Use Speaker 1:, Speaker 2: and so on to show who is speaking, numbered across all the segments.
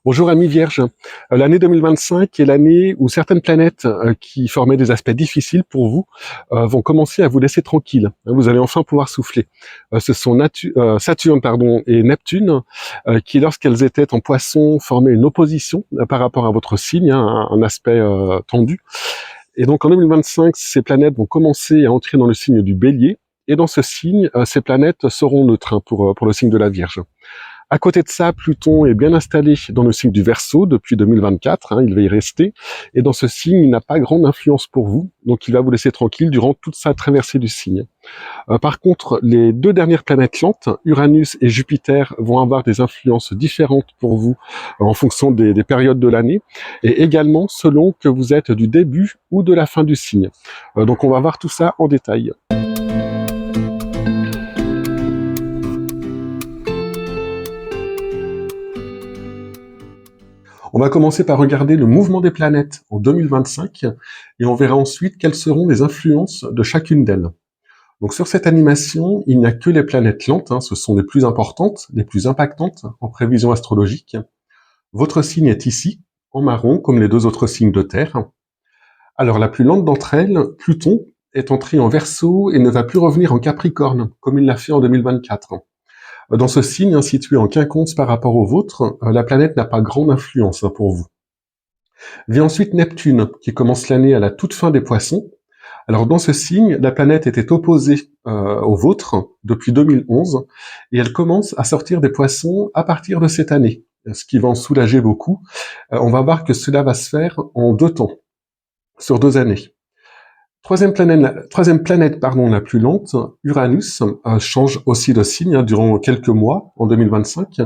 Speaker 1: Bonjour amis vierges. L'année 2025 est l'année où certaines planètes qui formaient des aspects difficiles pour vous vont commencer à vous laisser tranquille. Vous allez enfin pouvoir souffler. Ce sont Saturne et Neptune qui, lorsqu'elles étaient en Poisson, formaient une opposition par rapport à votre signe, un aspect tendu. Et donc en 2025, ces planètes vont commencer à entrer dans le signe du Bélier. Et dans ce signe, ces planètes seront neutres pour le signe de la Vierge. À côté de ça, Pluton est bien installé dans le signe du Verseau depuis 2024, il va y rester, et dans ce signe, il n'a pas grande influence pour vous, donc il va vous laisser tranquille durant toute sa traversée du signe. Par contre, les deux dernières planètes lentes, Uranus et Jupiter, vont avoir des influences différentes pour vous en fonction des périodes de l'année, et également selon que vous êtes du début ou de la fin du signe. Donc on va voir tout ça en détail. On va commencer par regarder le mouvement des planètes en 2025 et on verra ensuite quelles seront les influences de chacune d'elles. Donc sur cette animation, il n'y a que les planètes lentes, ce sont les plus importantes, les plus impactantes en prévision astrologique. Votre signe est ici, en marron, comme les deux autres signes de Terre. Alors la plus lente d'entre elles, Pluton, est entré en Verseau et ne va plus revenir en Capricorne, comme il l'a fait en 2024. Dans ce signe, situé en quinconce par rapport au vôtre, la planète n'a pas grande influence pour vous. Vient ensuite Neptune, qui commence l'année à la toute fin des Poissons. Alors dans ce signe, la planète était opposée au vôtre depuis 2011, et elle commence à sortir des Poissons à partir de cette année, ce qui va en soulager beaucoup. On va voir que cela va se faire en 2 temps, sur 2 années. Troisième planète, la plus lente, Uranus, change aussi de signe durant quelques mois, en 2025.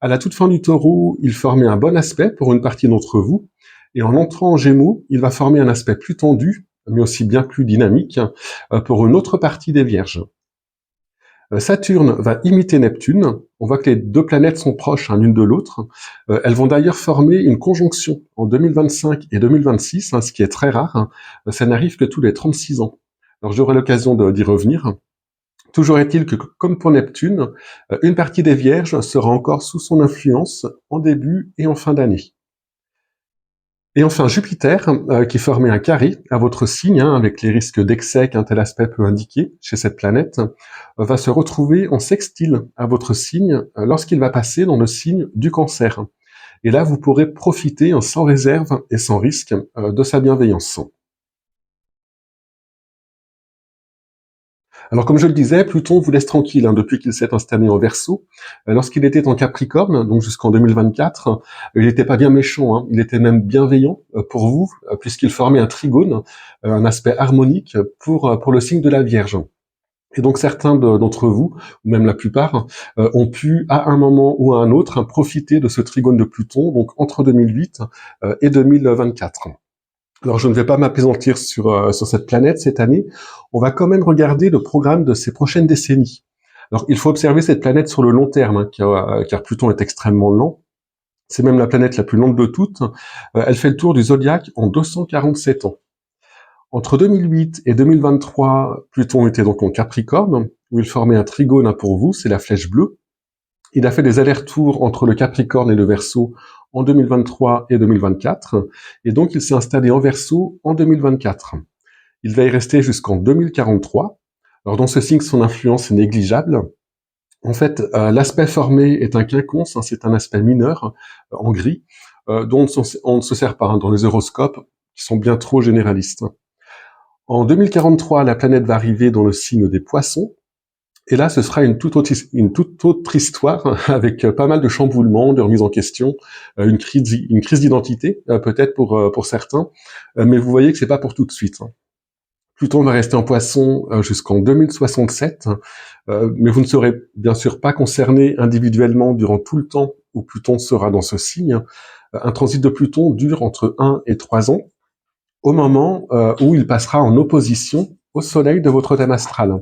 Speaker 1: À la toute fin du Taureau, il formait un bon aspect pour une partie d'entre vous, et en entrant en Gémeaux, il va former un aspect plus tendu, mais aussi bien plus dynamique, pour une autre partie des Vierges. Saturne va imiter Neptune. On voit que les deux planètes sont proches l'une de l'autre. Elles vont d'ailleurs former une conjonction en 2025 et 2026, ce qui est très rare. Ça n'arrive que tous les 36 ans. Alors j'aurai l'occasion d'y revenir. Toujours est-il que, comme pour Neptune, une partie des Vierges sera encore sous son influence en début et en fin d'année. Et enfin Jupiter, qui formait un carré à votre signe, avec les risques d'excès qu'un tel aspect peut indiquer chez cette planète, va se retrouver en sextile à votre signe lorsqu'il va passer dans le signe du Cancer. Et là, vous pourrez profiter sans réserve et sans risque de sa bienveillance. Alors comme je le disais, Pluton vous laisse tranquille depuis qu'il s'est installé en Verseau. Lorsqu'il était en Capricorne, donc jusqu'en 2024, il n'était pas bien méchant, il était même bienveillant pour vous, puisqu'il formait un trigone, un aspect harmonique pour le signe de la Vierge. Et donc certains d'entre vous, ou même la plupart, ont pu à un moment ou à un autre profiter de ce trigone de Pluton, donc entre 2008 et 2024. Alors je ne vais pas m'appesantir sur cette planète cette année, on va quand même regarder le programme de ces prochaines décennies. Alors il faut observer cette planète sur le long terme, car Pluton est extrêmement lent. C'est même la planète la plus longue de toutes. Elle fait le tour du zodiaque en 247 ans. Entre 2008 et 2023, Pluton était donc en Capricorne, où il formait un trigone pour vous, c'est la flèche bleue. Il a fait des allers-retours entre le Capricorne et le Verseau en 2023 et 2024, et donc il s'est installé en Verseau en 2024. Il va y rester jusqu'en 2043. Alors dans ce signe, son influence est négligeable. En fait, l'aspect formé est un quinconce, c'est un aspect mineur, en gris, dont on ne se sert pas dans les horoscopes, qui sont bien trop généralistes. En 2043, la planète va arriver dans le signe des Poissons, et là, ce sera une toute autre histoire, avec pas mal de chamboulements, de remises en question, une crise d'identité, peut-être pour certains, mais vous voyez que c'est pas pour tout de suite. Pluton va rester en Poisson jusqu'en 2067, mais vous ne serez bien sûr pas concerné individuellement durant tout le temps où Pluton sera dans ce signe. Un transit de Pluton dure entre 1 et 3 ans, au moment où il passera en opposition au Soleil de votre thème astral.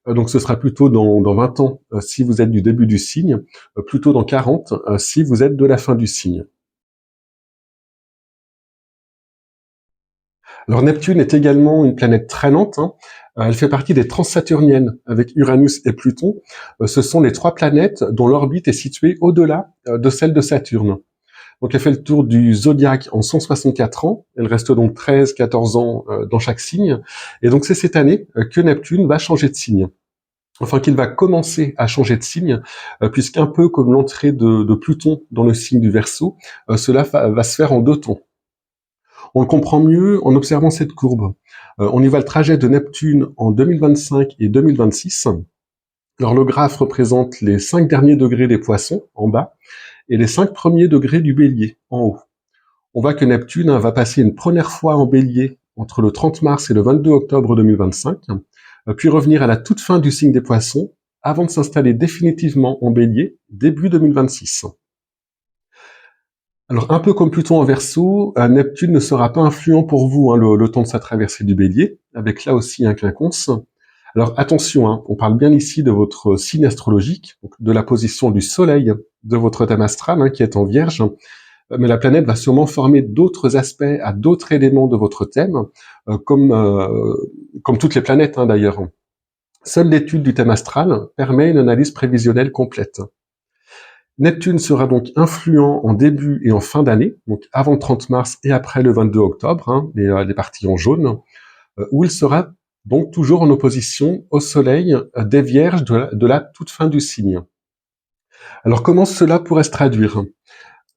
Speaker 1: Donc ce sera plutôt dans 20 ans si vous êtes du début du signe, plutôt dans 40 si vous êtes de la fin du signe. Alors Neptune est également une planète très lente, elle fait partie des transsaturniennes avec Uranus et Pluton. Ce sont les 3 planètes dont l'orbite est située au-delà de celle de Saturne. Donc elle fait le tour du zodiaque en 164 ans. Elle reste donc 13-14 ans dans chaque signe. Et donc c'est cette année que Neptune va changer de signe. Enfin qu'il va commencer à changer de signe, puisqu'un peu comme l'entrée de Pluton dans le signe du Verseau, cela va se faire en 2 temps. On le comprend mieux en observant cette courbe. On y voit le trajet de Neptune en 2025 et 2026. Alors le graphe représente les 5 derniers degrés des Poissons en bas et les 5 premiers degrés du Bélier en haut. On voit que Neptune va passer une première fois en Bélier entre le 30 mars et le 22 octobre 2025, puis revenir à la toute fin du signe des Poissons avant de s'installer définitivement en Bélier début 2026. Alors un peu comme Pluton en Verseau, Neptune ne sera pas influent pour vous le temps de sa traversée du Bélier, avec là aussi un quinconce. Alors attention, on parle bien ici de votre signe astrologique, donc de la position du Soleil de votre thème astral qui est en Vierge, mais la planète va sûrement former d'autres aspects à d'autres éléments de votre thème, comme toutes les planètes d'ailleurs. Seule l'étude du thème astral permet une analyse prévisionnelle complète. Neptune sera donc influent en début et en fin d'année, donc avant le 30 mars et après le 22 octobre, les parties en jaune, où il sera donc toujours en opposition au Soleil des Vierges de la toute fin du signe. Alors comment cela pourrait se traduire ?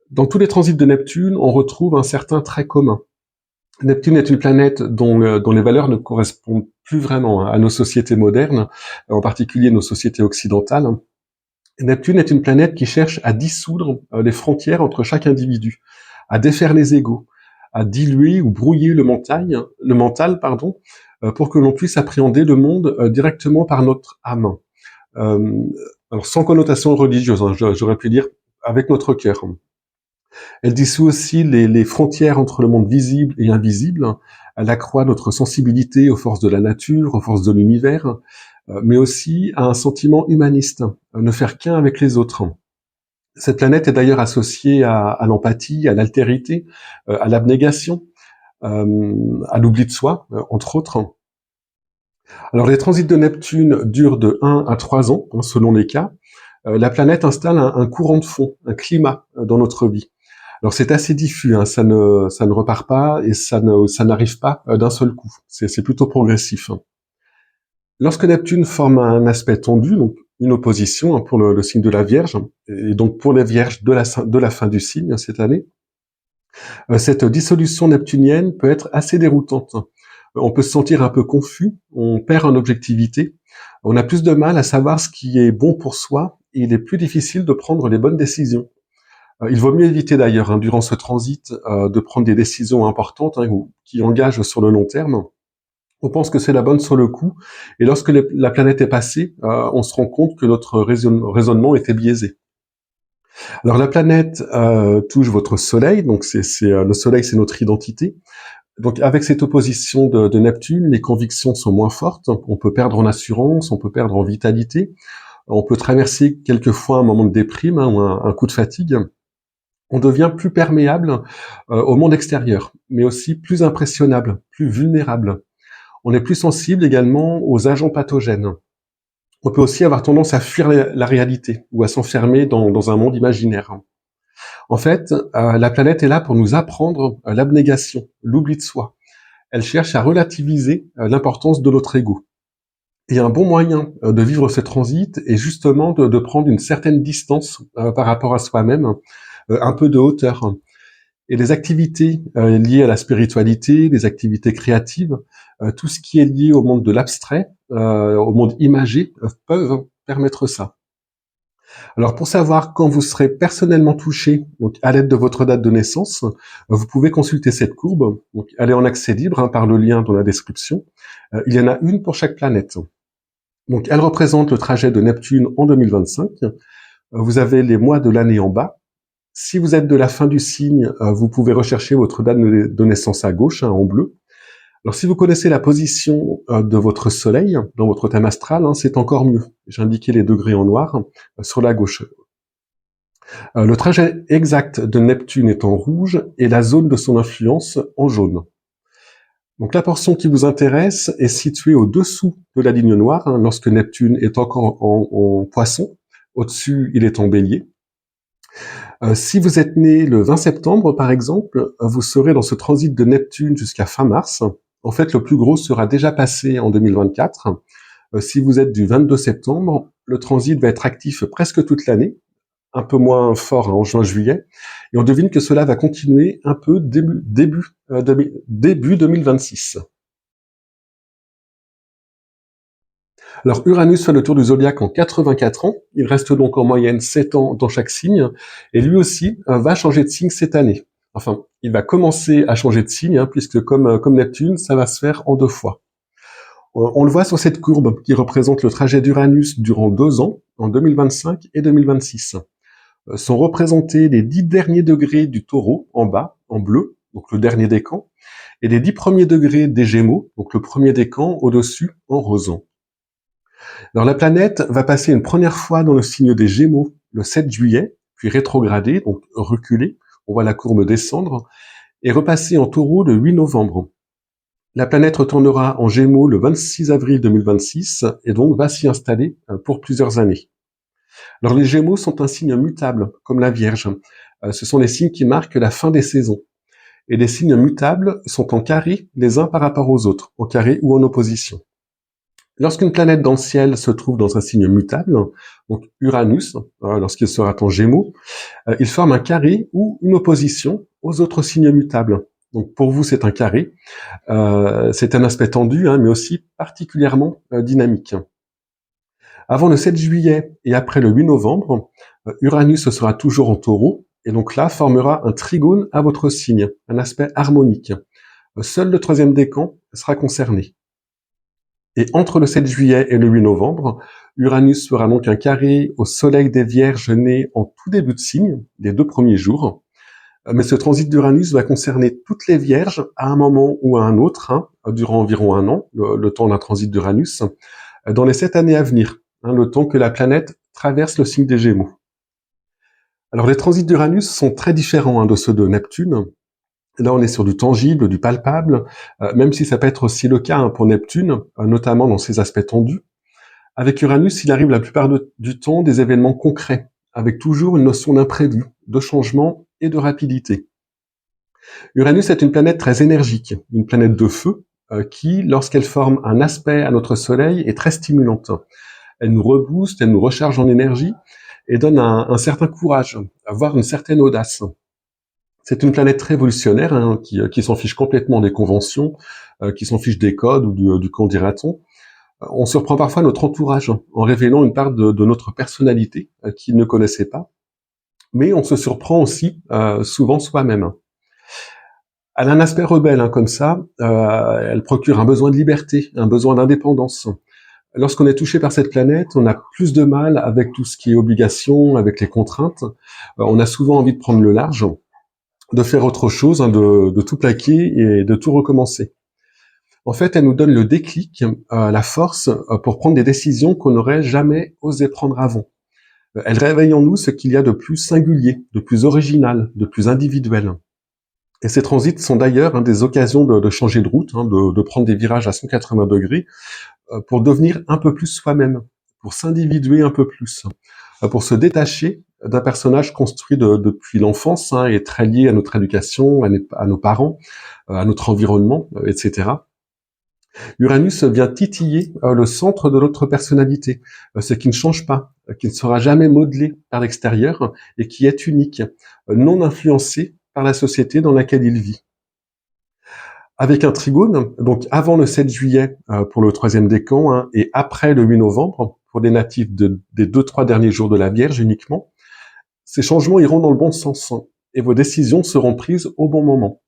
Speaker 1: Dans tous les transits de Neptune, on retrouve un certain trait commun. Neptune est une planète dont les valeurs ne correspondent plus vraiment à nos sociétés modernes, en particulier nos sociétés occidentales. Neptune est une planète qui cherche à dissoudre les frontières entre chaque individu, à défaire les égos, à diluer ou brouiller le mental, pour que l'on puisse appréhender le monde directement par notre âme. Alors sans connotation religieuse, j'aurais pu dire avec notre cœur. Elle dissout aussi les frontières entre le monde visible et invisible. Elle accroît notre sensibilité aux forces de la nature, aux forces de l'univers, mais aussi à un sentiment humaniste, ne faire qu'un avec les autres. Cette planète est d'ailleurs associée à l'empathie, à l'altérité, à l'abnégation, à l'oubli de soi, entre autres. Alors les transits de Neptune durent de 1 à 3 ans, selon les cas. La planète installe un courant de fond, un climat dans notre vie. Alors c'est assez diffus, ça ne repart pas et ça n'arrive pas d'un seul coup. C'est plutôt progressif. Lorsque Neptune forme un aspect tendu, donc une opposition pour le signe de la Vierge, et donc pour les Vierges de la fin du signe cette année, cette dissolution neptunienne peut être assez déroutante. On peut se sentir un peu confus, on perd en objectivité, on a plus de mal à savoir ce qui est bon pour soi, et il est plus difficile de prendre les bonnes décisions. Il vaut mieux éviter d'ailleurs, durant ce transit, de prendre des décisions importantes qui engagent sur le long terme. On pense que c'est la bonne sur le coup, et lorsque la planète est passée, on se rend compte que notre raisonnement était biaisé. Alors la planète touche votre Soleil, donc le Soleil c'est notre identité. Donc avec cette opposition de Neptune, les convictions sont moins fortes, on peut perdre en assurance, on peut perdre en vitalité, on peut traverser quelquefois un moment de déprime ou un coup de fatigue. On devient plus perméable au monde extérieur, mais aussi plus impressionnable, plus vulnérable. On est plus sensible également aux agents pathogènes. On peut aussi avoir tendance à fuir la réalité ou à s'enfermer dans un monde imaginaire. En fait, la planète est là pour nous apprendre l'abnégation, l'oubli de soi. Elle cherche à relativiser l'importance de notre ego. Et un bon moyen de vivre ce transit est justement de prendre une certaine distance par rapport à soi-même, un peu de hauteur. Et les activités liées à la spiritualité, les activités créatives, tout ce qui est lié au monde de l'abstrait, au monde imagé, peuvent permettre ça. Alors pour savoir quand vous serez personnellement touché, donc à l'aide de votre date de naissance, vous pouvez consulter cette courbe. Donc elle est en accès libre par le lien dans la description. Il y en a une pour chaque planète. Donc elle représente le trajet de Neptune en 2025. Vous avez les mois de l'année en bas. Si vous êtes de la fin du signe, vous pouvez rechercher votre date de naissance à gauche, en bleu. Alors si vous connaissez la position de votre soleil dans votre thème astral, c'est encore mieux. J'ai indiqué les degrés en noir sur la gauche. Le trajet exact de Neptune est en rouge et la zone de son influence en jaune. Donc la portion qui vous intéresse est située au-dessous de la ligne noire, lorsque Neptune est encore en poisson. Au-dessus, il est en bélier. Si vous êtes né le 20 septembre, par exemple, vous serez dans ce transit de Neptune jusqu'à fin mars. En fait, le plus gros sera déjà passé en 2024. Si vous êtes du 22 septembre, le transit va être actif presque toute l'année, un peu moins fort en juin-juillet, et on devine que cela va continuer un peu début 2026. Alors Uranus fait le tour du zodiaque en 84 ans, il reste donc en moyenne 7 ans dans chaque signe, et lui aussi va changer de signe cette année. Enfin, il va commencer à changer de signe, puisque comme Neptune, ça va se faire en 2 fois. On le voit sur cette courbe qui représente le trajet d'Uranus durant 2 ans, en 2025 et 2026. Sont représentés les 10 derniers degrés du Taureau, en bas, en bleu, donc le dernier décan, et les 10 premiers degrés des Gémeaux, donc le premier décan, au-dessus, en rose. Alors la planète va passer une première fois dans le signe des Gémeaux le 7 juillet, puis rétrograder, donc reculer, on voit la courbe descendre, et repasser en Taureau le 8 novembre. La planète retournera en Gémeaux le 26 avril 2026 et donc va s'y installer pour plusieurs années. Alors les Gémeaux sont un signe mutable, comme la Vierge. Ce sont les signes qui marquent la fin des saisons. Et les signes mutables sont en carré les uns par rapport aux autres, en carré ou en opposition. Lorsqu'une planète dans le ciel se trouve dans un signe mutable, donc Uranus, lorsqu'il sera en Gémeaux, il forme un carré ou une opposition aux autres signes mutables. Donc pour vous, c'est un carré. C'est un aspect tendu, mais aussi particulièrement dynamique. Avant le 7 juillet et après le 8 novembre, Uranus sera toujours en Taureau, et donc là formera un trigone à votre signe, un aspect harmonique. Seul le troisième décan sera concerné. Et entre le 7 juillet et le 8 novembre, Uranus fera donc un carré au soleil des Vierges nés en tout début de signe, les 2 premiers jours. Mais ce transit d'Uranus va concerner toutes les Vierges à un moment ou à un autre, durant environ un an, le temps d'un transit d'Uranus, dans les 7 années à venir, le temps que la planète traverse le signe des Gémeaux. Alors les transits d'Uranus sont très différents de ceux de Neptune. Là, on est sur du tangible, du palpable, même si ça peut être aussi le cas pour Neptune, notamment dans ses aspects tendus. Avec Uranus, il arrive la plupart du temps des événements concrets, avec toujours une notion d'imprévu, de changement et de rapidité. Uranus est une planète très énergique, une planète de feu, qui, lorsqu'elle forme un aspect à notre Soleil, est très stimulante. Elle nous rebooste, elle nous recharge en énergie et donne un certain courage, voire une certaine audace. C'est une planète révolutionnaire qui s'en fiche complètement des conventions, qui s'en fiche des codes ou du qu'en dira-t-on. On surprend parfois notre entourage en révélant une part de notre personnalité qu'ils ne connaissaient pas, mais on se surprend aussi souvent soi-même. Elle a un aspect rebelle comme ça, elle procure un besoin de liberté, un besoin d'indépendance. Lorsqu'on est touché par cette planète, on a plus de mal avec tout ce qui est obligation, avec les contraintes. On a souvent envie de prendre le large, de faire autre chose, de tout plaquer et de tout recommencer. En fait, elle nous donne le déclic, la force pour prendre des décisions qu'on n'aurait jamais osé prendre avant. Elle réveille en nous ce qu'il y a de plus singulier, de plus original, de plus individuel. Et ces transits sont d'ailleurs des occasions de changer de route, de prendre des virages à 180 degrés pour devenir un peu plus soi-même, pour s'individuer un peu plus, pour se détacher d'un personnage construit depuis l'enfance et très lié à notre éducation, à nos parents, à notre environnement, etc. Uranus vient titiller le centre de notre personnalité, ce qui ne change pas, qui ne sera jamais modelé par l'extérieur et qui est unique, non influencé par la société dans laquelle il vit. Avec un trigone, donc avant le 7 juillet pour le troisième décan et après le 8 novembre pour des natifs des 2-3 derniers jours de la Vierge uniquement, ces changements iront dans le bon sens et vos décisions seront prises au bon moment.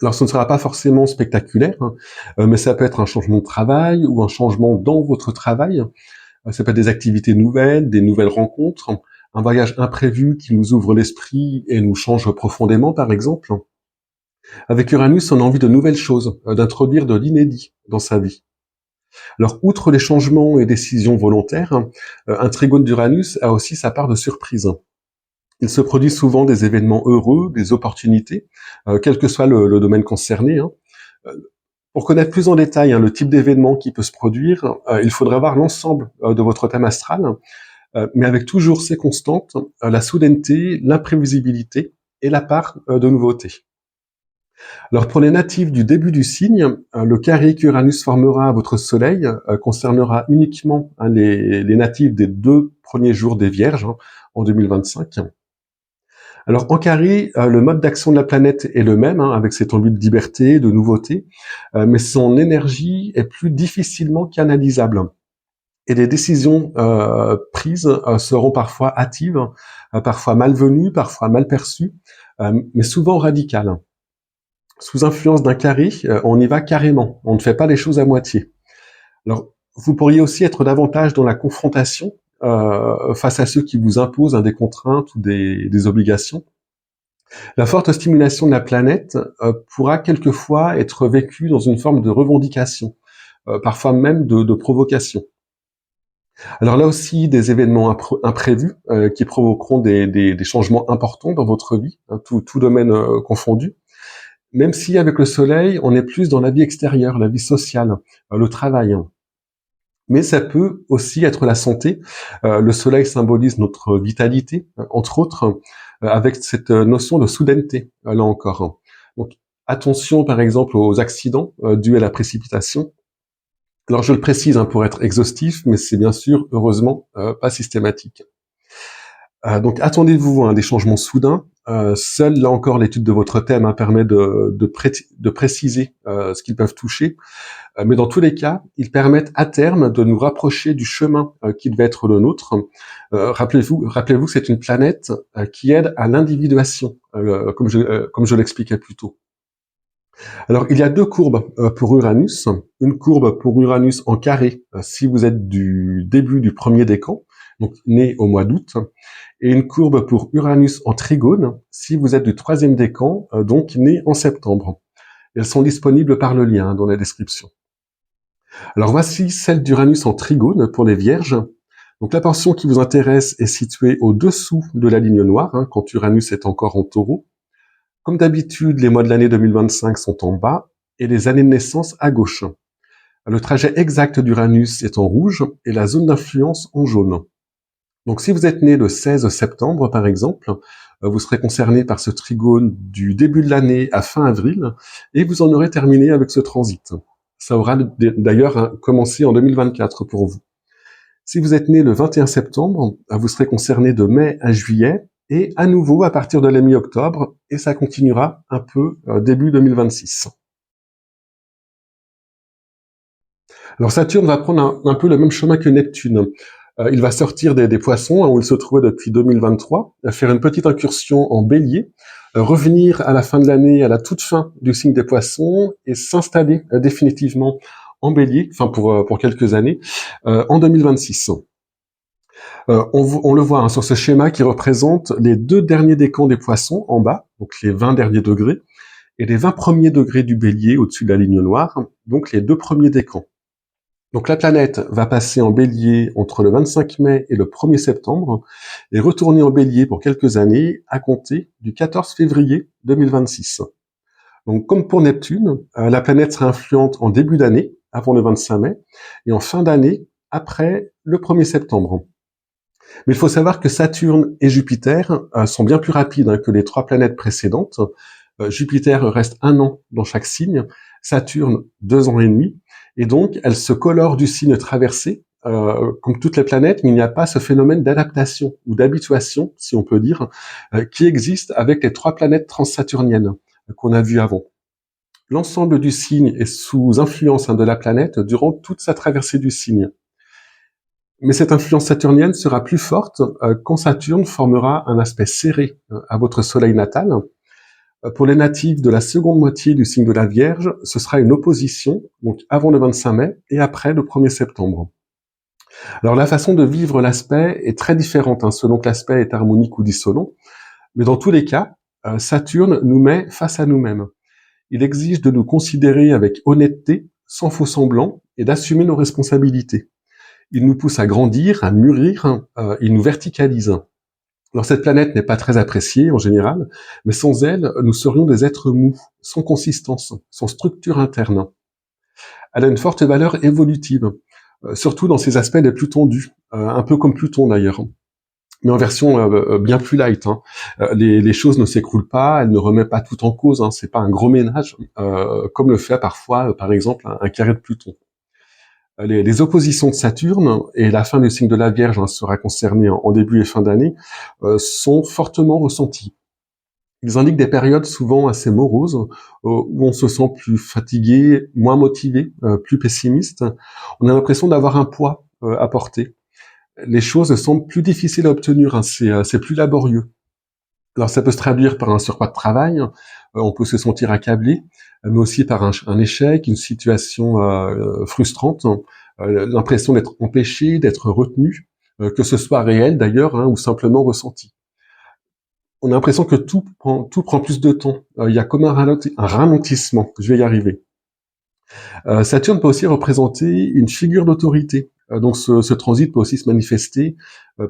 Speaker 1: Alors ce ne sera pas forcément spectaculaire, mais ça peut être un changement de travail ou un changement dans votre travail. Ça peut être des activités nouvelles, des nouvelles rencontres, un voyage imprévu qui nous ouvre l'esprit et nous change profondément par exemple. Avec Uranus, on a envie de nouvelles choses, d'introduire de l'inédit dans sa vie. Alors, outre les changements et décisions volontaires, un trigone d'Uranus a aussi sa part de surprise. Il se produit souvent des événements heureux, des opportunités, quel que soit le domaine concerné. Pour connaître plus en détail le type d'événement qui peut se produire, il faudrait voir l'ensemble de votre thème astral. mais avec toujours ces constantes, la soudaineté, l'imprévisibilité et la part de nouveauté. Alors pour les natifs du début du signe, le carré qu'Uranus formera à votre Soleil concernera uniquement les natifs des 2 premiers jours des Vierges en 2025. Alors en carré, le mode d'action de la planète est le même, avec cette envie de liberté, de nouveauté, mais son énergie est plus difficilement canalisable. Et les décisions prises seront parfois hâtives, parfois malvenues, parfois mal perçues, mais souvent radicales. Sous influence d'un carré, on y va carrément, on ne fait pas les choses à moitié. Alors, vous pourriez aussi être davantage dans la confrontation face à ceux qui vous imposent des contraintes ou des obligations. La forte stimulation de la planète pourra quelquefois être vécue dans une forme de revendication, parfois même de provocation. Alors là aussi, des événements imprévus qui provoqueront des changements importants dans votre vie, tout domaine confondu. Même si avec le soleil, on est plus dans la vie extérieure, la vie sociale, le travail. Mais ça peut aussi être la santé. Le soleil symbolise notre vitalité, entre autres, avec cette notion de soudaineté, là encore. Donc attention par exemple aux accidents dus à la précipitation. Alors je le précise pour être exhaustif, mais c'est bien sûr, heureusement, pas systématique. Donc attendez-vous à des changements soudains. Seule, là encore, l'étude de votre thème permet de préciser ce qu'ils peuvent toucher. Mais dans tous les cas, ils permettent à terme de nous rapprocher du chemin qui devait être le nôtre. Rappelez-vous que c'est une planète qui aide à l'individuation, comme je l'expliquais plus tôt. Alors, il y a 2 courbes pour Uranus. Une courbe pour Uranus en carré, si vous êtes du début du premier décan, donc né au mois d'août, et une courbe pour Uranus en trigone, si vous êtes du 3e décan, donc né en septembre. Elles sont disponibles par le lien dans la description. Alors voici celle d'Uranus en trigone pour les Vierges. Donc la portion qui vous intéresse est située au-dessous de la ligne noire, quand Uranus est encore en Taureau. Comme d'habitude, les mois de l'année 2025 sont en bas et les années de naissance à gauche. Le trajet exact d'Uranus est en rouge et la zone d'influence en jaune. Donc si vous êtes né le 16 septembre par exemple, vous serez concerné par ce trigone du début de l'année à fin avril et vous en aurez terminé avec ce transit. Ça aura d'ailleurs commencé en 2024 pour vous. Si vous êtes né le 21 septembre, vous serez concerné de mai à juillet et à nouveau à partir de la mi-octobre et ça continuera un peu début 2026. Alors Saturne va prendre un peu le même chemin que Neptune. Il va sortir des poissons où il se trouvait depuis 2023, faire une petite incursion en bélier, revenir à la fin de l'année, à la toute fin du signe des poissons et s'installer définitivement en bélier, enfin pour quelques années, en 2026. On le voit sur ce schéma qui représente les 2 derniers décans des poissons en bas, donc les 20 derniers degrés, et les 20 premiers degrés du bélier au-dessus de la ligne noire, donc les 2 premiers décans. Donc la planète va passer en bélier entre le 25 mai et le 1er septembre et retourner en bélier pour quelques années à compter du 14 février 2026. Donc comme pour Neptune, la planète sera influente en début d'année, avant le 25 mai, et en fin d'année, après le 1er septembre. Mais il faut savoir que Saturne et Jupiter sont bien plus rapides que les 3 planètes précédentes. Jupiter reste 1 an dans chaque signe, Saturne 2 ans et demi, et donc elle se colore du signe traversé, comme toutes les planètes, mais il n'y a pas ce phénomène d'adaptation ou d'habituation, si on peut dire, qui existe avec les 3 planètes transsaturniennes qu'on a vues avant. L'ensemble du signe est sous influence de la planète durant toute sa traversée du signe. Mais cette influence saturnienne sera plus forte quand Saturne formera un aspect serré à votre soleil natal. Pour les natifs de la seconde moitié du signe de la Vierge, ce sera une opposition, donc avant le 25 mai et après le 1er septembre. Alors la façon de vivre l'aspect est très différente selon que l'aspect est harmonique ou dissonant, mais dans tous les cas, Saturne nous met face à nous-mêmes. Il exige de nous considérer avec honnêteté, sans faux semblant, et d'assumer nos responsabilités. Il nous pousse à grandir, à mûrir, il nous verticalise. Alors cette planète n'est pas très appréciée en général, mais sans elle, nous serions des êtres mous, sans consistance, sans structure interne. Elle a une forte valeur évolutive. surtout dans ses aspects les plus tendus, un peu comme Pluton d'ailleurs, mais en version bien plus light. Hein. Les choses ne s'écroulent pas, elle ne remet pas tout en cause, hein. C'est pas un gros ménage, comme le fait parfois, par exemple, un carré de Pluton. Les oppositions de Saturne, et la fin du signe de la Vierge hein, sera concernée en début et fin d'année, sont fortement ressenties. Ils indiquent des périodes souvent assez moroses, où on se sent plus fatigué, moins motivé, plus pessimiste. On a l'impression d'avoir un poids à porter. Les choses semblent plus difficiles à obtenir, hein, c'est plus laborieux. Alors ça peut se traduire par un surcroît de travail, on peut se sentir accablé, mais aussi par un échec, une situation frustrante, l'impression d'être empêché, d'être retenu, que ce soit réel d'ailleurs, hein, ou simplement ressenti. On a l'impression que tout prend plus de temps. Il y a comme un ralentissement. Je vais y arriver. Saturne peut aussi représenter une figure d'autorité. Donc ce transit peut aussi se manifester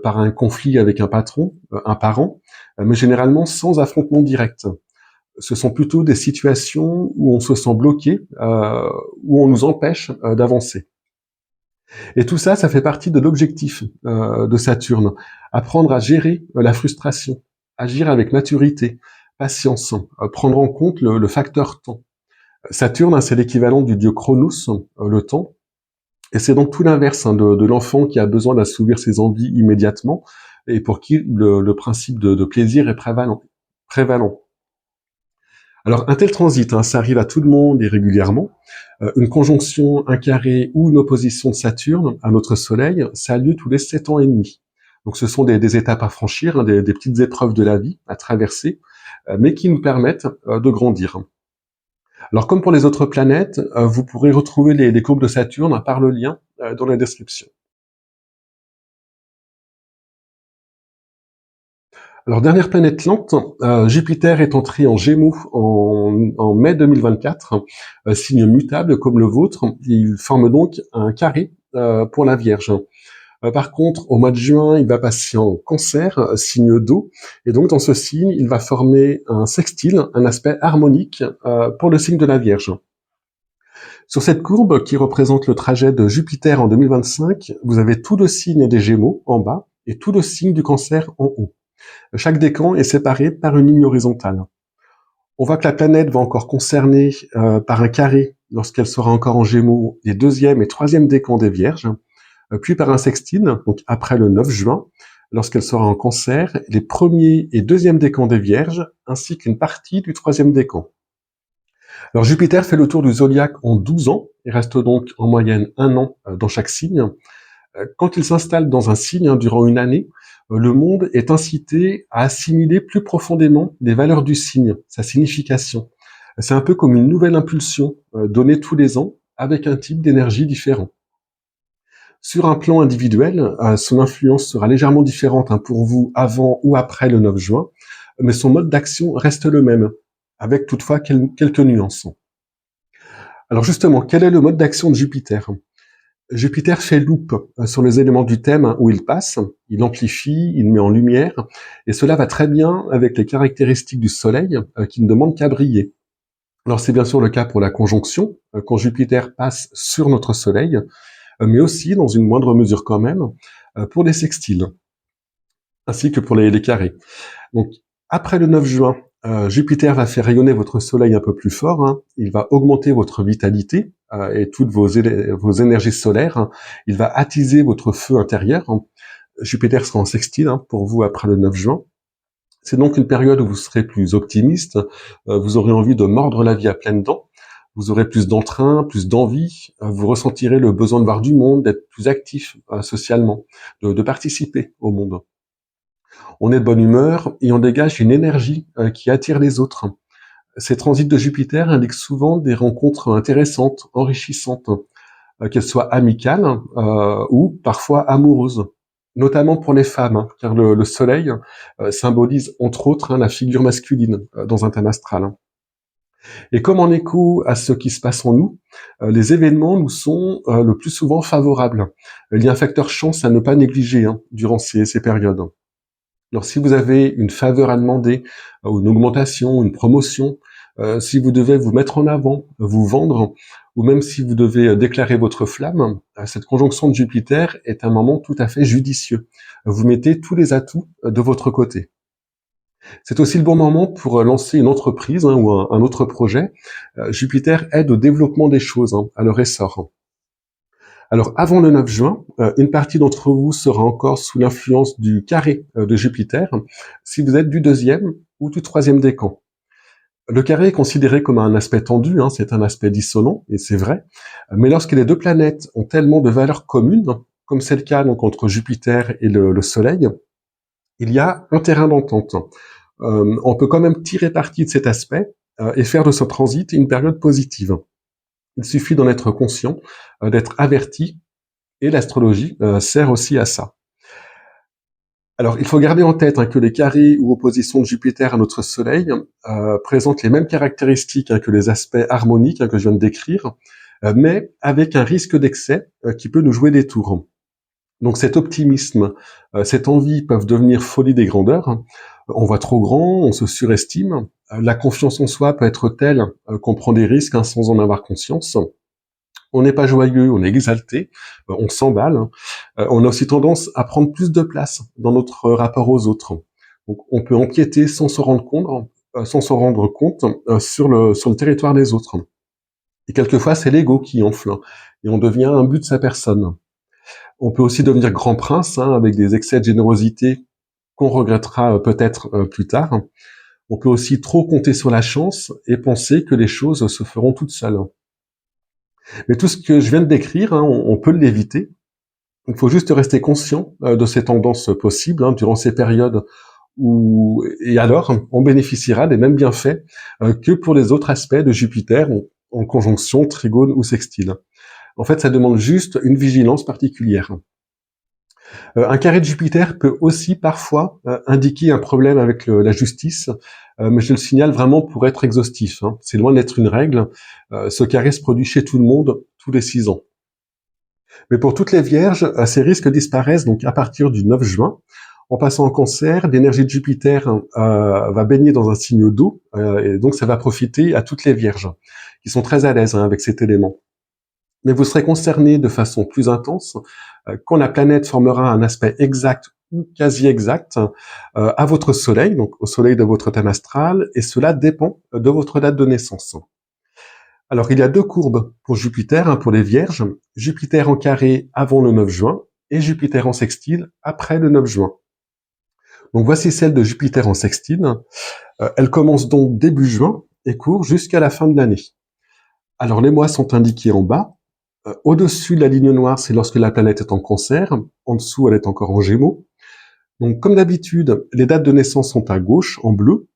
Speaker 1: par un conflit avec un patron, un parent, mais généralement sans affrontement direct. Ce sont plutôt des situations où on se sent bloqué, où on nous empêche d'avancer. Et tout ça, ça fait partie de l'objectif de Saturne. Apprendre à gérer la frustration, agir avec maturité, patience, prendre en compte le facteur temps. Saturne, hein, c'est l'équivalent du dieu Chronos, le temps, et c'est donc tout l'inverse hein, de l'enfant qui a besoin d'assouvir ses envies immédiatement, et pour qui le principe de plaisir est prévalent. Alors un tel transit, hein, ça arrive à tout le monde et régulièrement. Une conjonction, un carré ou une opposition de Saturne à notre Soleil, ça a lieu tous les 7 ans et demi. Donc ce sont des étapes à franchir, hein, des petites épreuves de la vie à traverser, mais qui nous permettent de grandir. Alors comme pour les autres planètes, vous pourrez retrouver les courbes de Saturne par le lien dans la description. Alors dernière planète lente, Jupiter est entré en Gémeaux en mai 2024, signe mutable comme le vôtre. Il forme donc un carré pour la Vierge. Par contre, au mois de juin, il va passer en Cancer, signe d'eau, et donc dans ce signe, il va former un sextile, un aspect harmonique pour le signe de la Vierge. Sur cette courbe qui représente le trajet de Jupiter en 2025, vous avez tout le signe des Gémeaux en bas et tout le signe du Cancer en haut. Chaque décan est séparé par une ligne horizontale. On voit que la planète va encore concerner par un carré, lorsqu'elle sera encore en Gémeaux, les deuxième et troisième décans des Vierges, puis par un sextile, donc après le 9 juin, lorsqu'elle sera en Cancer, les premiers et deuxième décans des Vierges, ainsi qu'une partie du troisième décan. Alors Jupiter fait le tour du zodiaque en 12 ans, et reste donc en moyenne 1 an dans chaque signe. Quand il s'installe dans un signe durant une année, le monde est incité à assimiler plus profondément les valeurs du signe, sa signification. C'est un peu comme une nouvelle impulsion donnée tous les ans avec un type d'énergie différent. Sur un plan individuel, son influence sera légèrement différente pour vous avant ou après le 9 juin, mais son mode d'action reste le même, avec toutefois quelques nuances. Alors justement, quel est le mode d'action de Jupiter ? Jupiter fait loupe sur les éléments du thème où il passe, il amplifie, il met en lumière, et cela va très bien avec les caractéristiques du Soleil qui ne demandent qu'à briller. Alors c'est bien sûr le cas pour la conjonction, quand Jupiter passe sur notre Soleil, mais aussi, dans une moindre mesure quand même, pour les sextiles, ainsi que pour les carrés. Donc après le 9 juin, Jupiter va faire rayonner votre Soleil un peu plus fort, hein. Il va augmenter votre vitalité et toutes vos énergies solaires, hein. Il va attiser votre feu intérieur, hein. Jupiter sera en sextile pour vous après le 9 juin. C'est donc une période où vous serez plus optimiste, vous aurez envie de mordre la vie à pleines dents, vous aurez plus d'entrain, plus d'envie, vous ressentirez le besoin de voir du monde, d'être plus actif socialement, de participer au monde. On est de bonne humeur et on dégage une énergie qui attire les autres. Ces transits de Jupiter indiquent souvent des rencontres intéressantes, enrichissantes, qu'elles soient amicales ou parfois amoureuses, notamment pour les femmes, car le Soleil symbolise entre autres la figure masculine dans un thème astral. Et comme en écho à ce qui se passe en nous, les événements nous sont le plus souvent favorables. Il y a un facteur chance à ne pas négliger durant ces périodes. Alors si vous avez une faveur à demander, ou une augmentation, une promotion, si vous devez vous mettre en avant, vous vendre, ou même si vous devez déclarer votre flamme, cette conjonction de Jupiter est un moment tout à fait judicieux. Vous mettez tous les atouts de votre côté. C'est aussi le bon moment pour lancer une entreprise ou un autre projet. Jupiter aide au développement des choses, à leur essor. Alors avant le 9 juin, une partie d'entre vous sera encore sous l'influence du carré de Jupiter, si vous êtes du deuxième ou du troisième décan. Le carré est considéré comme un aspect tendu, c'est un aspect dissonant, et c'est vrai, mais lorsque les deux planètes ont tellement de valeurs communes, comme c'est le cas donc entre Jupiter et le Soleil, il y a un terrain d'entente. On peut quand même tirer parti de cet aspect et faire de ce transit une période positive. Il suffit d'en être conscient, d'être averti, et l'astrologie sert aussi à ça. Alors, il faut garder en tête que les carrés ou oppositions de Jupiter à notre Soleil présentent les mêmes caractéristiques que les aspects harmoniques que je viens de décrire, mais avec un risque d'excès qui peut nous jouer des tours. Donc cet optimisme, cette envie peuvent devenir folie des grandeurs. On voit trop grand, on se surestime. La confiance en soi peut être telle qu'on prend des risques sans en avoir conscience. On n'est pas joyeux, on est exalté, on s'emballe. On a aussi tendance à prendre plus de place dans notre rapport aux autres. Donc on peut empiéter sans s'en rendre compte sur le territoire des autres. Et quelquefois c'est l'ego qui enfle et on devient un but de sa personne. On peut aussi devenir grand prince avec des excès de générosité qu'on regrettera peut-être plus tard. On peut aussi trop compter sur la chance et penser que les choses se feront toutes seules. Mais tout ce que je viens de décrire, on peut l'éviter. Il faut juste rester conscient de ces tendances possibles durant ces périodes et alors on bénéficiera des mêmes bienfaits que pour les autres aspects de Jupiter en conjonction, trigone ou sextile. En fait, ça demande juste une vigilance particulière. Un carré de Jupiter peut aussi parfois indiquer un problème avec la justice, mais je le signale vraiment pour être exhaustif. C'est loin d'être une règle. Ce carré se produit chez tout le monde tous les 6 ans. Mais pour toutes les vierges, ces risques disparaissent donc à partir du 9 juin. En passant en Cancer, l'énergie de Jupiter va baigner dans un signe d'eau, et donc ça va profiter à toutes les vierges, qui sont très à l'aise avec cet élément. Mais vous serez concerné de façon plus intense quand la planète formera un aspect exact ou quasi exact à votre Soleil, donc au Soleil de votre thème astral, et cela dépend de votre date de naissance. Alors il y a 2 courbes pour Jupiter, pour les Vierges, Jupiter en carré avant le 9 juin et Jupiter en sextile après le 9 juin. Donc voici celle de Jupiter en sextile. Elle commence donc début juin et court jusqu'à la fin de l'année. Alors les mois sont indiqués en bas. Au-dessus de la ligne noire, c'est lorsque la planète est en Cancer. En dessous, elle est encore en Gémeaux. Donc, comme d'habitude, les dates de naissance sont à gauche, en bleu.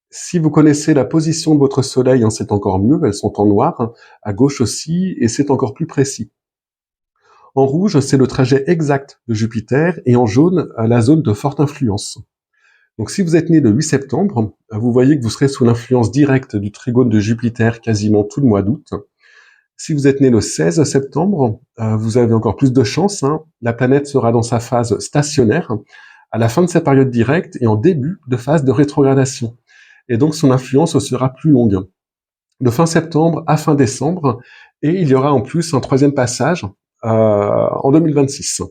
Speaker 1: Si vous connaissez la position de votre Soleil, c'est encore mieux. Elles sont en noir, à gauche aussi, et c'est encore plus précis. En rouge, c'est le trajet exact de Jupiter, et en jaune, la zone de forte influence. Donc, si vous êtes né le 8 septembre, vous voyez que vous serez sous l'influence directe du trigone de Jupiter quasiment tout le mois d'août. Si vous êtes né le 16 septembre, vous avez encore plus de chance. La planète sera dans sa phase stationnaire à la fin de sa période directe et en début de phase de rétrogradation. Et donc son influence sera plus longue, de fin septembre à fin décembre. Et il y aura en plus un 3e passage en 2026.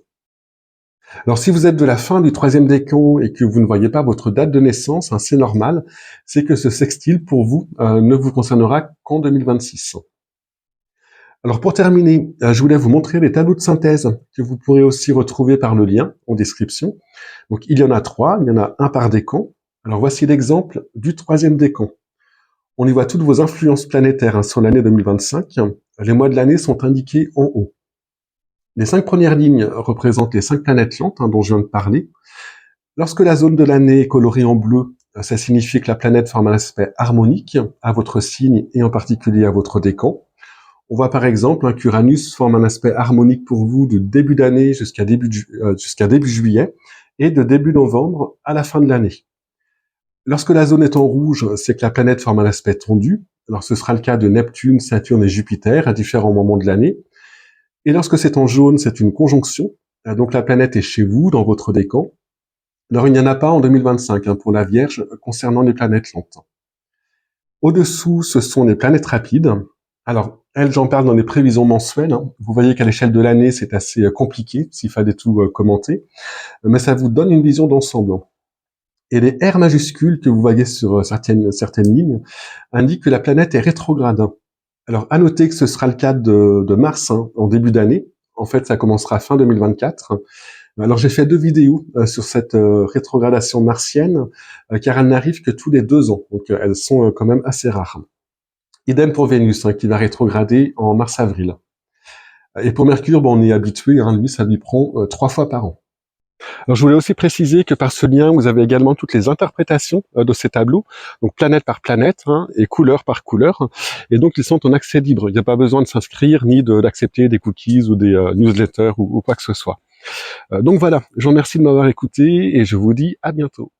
Speaker 1: Alors si vous êtes de la fin du 3e décan et que vous ne voyez pas votre date de naissance, c'est normal, c'est que ce sextile pour vous ne vous concernera qu'en 2026. Alors pour terminer, je voulais vous montrer les tableaux de synthèse que vous pourrez aussi retrouver par le lien en description. Donc il y en a 3, il y en a un par décan. Alors voici l'exemple du 3e décan. On y voit toutes vos influences planétaires sur l'année 2025. Les mois de l'année sont indiqués en haut. Les 5 premières lignes représentent les 5 planètes lentes dont je viens de parler. Lorsque la zone de l'année est colorée en bleu, ça signifie que la planète forme un aspect harmonique à votre signe et en particulier à votre décan. On voit par exemple qu'Uranus forme un aspect harmonique pour vous de début d'année jusqu'à début juillet et de début novembre à la fin de l'année. Lorsque la zone est en rouge, c'est que la planète forme un aspect tendu. Alors ce sera le cas de Neptune, Saturne et Jupiter à différents moments de l'année. Et lorsque c'est en jaune, c'est une conjonction. Donc la planète est chez vous, dans votre décan. Alors il n'y en a pas en 2025 pour la Vierge concernant les planètes lentes. Au-dessous, ce sont les planètes rapides. Alors, elles, j'en parle dans les prévisions mensuelles, hein. Vous voyez qu'à l'échelle de l'année, c'est assez compliqué, s'il fallait tout commenter, mais ça vous donne une vision d'ensemble. Et les R majuscules que vous voyez sur certaines lignes indiquent que la planète est rétrograde. Alors, à noter que ce sera le cas de Mars, hein, en début d'année. En fait, ça commencera fin 2024. Alors, j'ai fait 2 vidéos sur cette rétrogradation martienne, car elle n'arrive que tous les 2 ans. Donc, elles sont quand même assez rares. Idem pour Vénus, hein, qui va rétrograder en mars-avril. Et pour Mercure, bon, on est habitué, hein, lui, ça lui prend 3 fois par an. Alors, je voulais aussi préciser que par ce lien, vous avez également toutes les interprétations de ces tableaux, donc planète par planète, hein, et couleur par couleur. Et donc, ils sont en accès libre. Il n'y a pas besoin de s'inscrire ni d'accepter des cookies ou des newsletters ou quoi que ce soit. Donc voilà, je vous remercie de m'avoir écouté et je vous dis à bientôt.